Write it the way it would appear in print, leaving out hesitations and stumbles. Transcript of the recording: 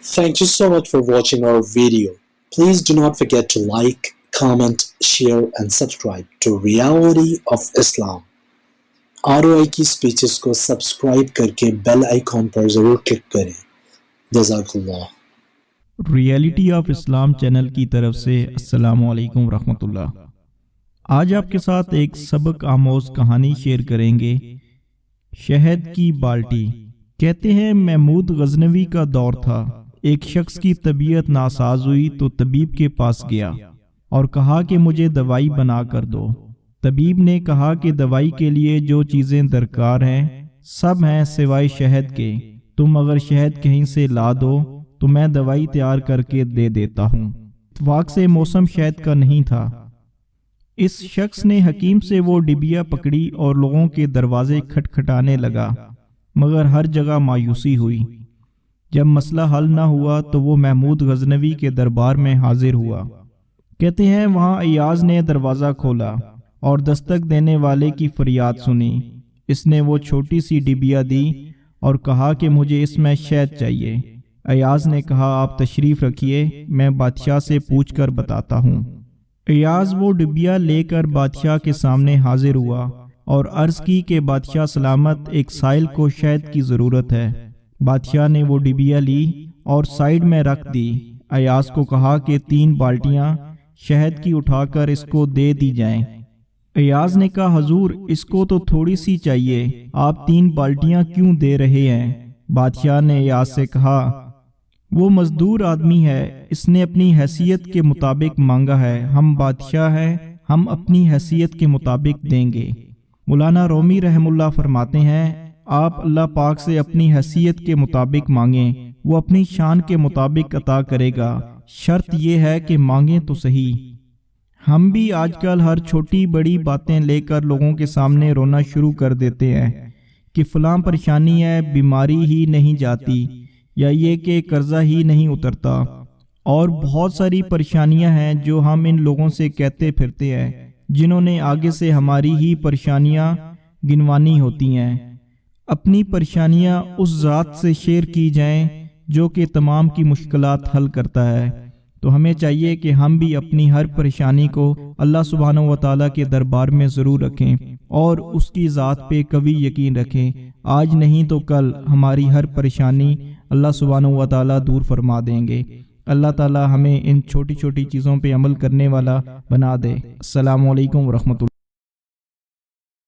Thank you so much for watching our video. Please do not forget to like, comment, share and subscribe to Reality of Islam. ROI की speeches को subscribe करके bell icon पर ज़रूर click करें। जज़ाकल्लाह। Reality of Islam channel की तरफ से अस्सलामु अलैकुम रहमतुल्लाह। आज आपके साथ एक सबक आमोज कहानी शेयर करेंगे। शहद की बाल्टी। कहते हैं महमूद गजनवी का दौर था। एक शख्स की तबीयत नासाज हुई तो तबीब के पास गया और कहा कि मुझे दवाई बना कर दो। तबीब ने कहा कि दवाई के लिए जो चीज़ें दरकार हैं सब हैं सिवाय शहद के। तुम अगर शहद कहीं से ला दो तो मैं दवाई तैयार करके दे देता हूँ। इत्तेफाक से मौसम शहद का नहीं था। इस शख्स ने हकीम से वो डिबिया पकड़ी और लोगों के दरवाजे खटखटाने लगा, मगर हर जगह मायूसी हुई। जब मसला हल न हुआ तो वो महमूद गजनवी के दरबार में हाजिर हुआ। कहते हैं वहाँ अयाज ने दरवाज़ा खोला और दस्तक देने वाले की फरियाद सुनी। इसने वो छोटी सी डिबिया दी और कहा कि मुझे इसमें शहद चाहिए। अयाज ने कहा आप तशरीफ़ रखिए, मैं बादशाह से पूछ कर बताता हूँ। अयाज वो डिबिया लेकर बादशाह के सामने हाजिर हुआ और अर्ज़ की कि बादशाह सलामत, एक साइल को शहद की ज़रूरत है। बादशाह ने वो डिबिया ली और साइड में रख दी। अयाज को कहा कि 3 बाल्टियाँ शहद की उठाकर इसको दे दी जाएं। अयाज ने कहा हजूर, इसको तो थोड़ी सी चाहिए, आप 3 बाल्टियाँ क्यों दे रहे हैं? बादशाह ने अयाज से कहा वो मजदूर आदमी है, इसने अपनी हैसियत के मुताबिक मांगा है। हम बादशाह हैं, हम अपनी हैसियत के मुताबिक देंगे। मौलाना रूमी रहमुल्लाह फरमाते हैं आप अल्लाह पाक से अपनी हैसियत के मुताबिक मांगें, वो अपनी शान के मुताबिक अता करेगा। शर्त यह है कि मांगें तो सही। हम भी आजकल हर छोटी बड़ी बातें लेकर लोगों के सामने रोना शुरू कर देते हैं कि फलां परेशानी है, बीमारी ही नहीं जाती, या ये कि कर्जा ही नहीं उतरता, और बहुत सारी परेशानियां हैं जो हम इन लोगों से कहते फिरते हैं जिन्होंने आगे से हमारी ही परेशानियां गिनवानी होती हैं। अपनी परेशानियां उस ज़ात से शेयर की जाएं जो कि तमाम की मुश्किलात हल करता है। तो हमें चाहिए कि हम भी अपनी हर परेशानी को अल्लाह सुब्हानहू व तआला के दरबार में ज़रूर रखें और उसकी ज़ात पे कभी यकीन रखें। आज नहीं तो कल हमारी हर परेशानी अल्लाह सुब्हानहू व तआला दूर फरमा देंगे। अल्लाह ताला हमें इन छोटी छोटी चीज़ों पे अमल करने वाला बना दे। अस्सलामु अलैकुम व रहमतुल्लाह।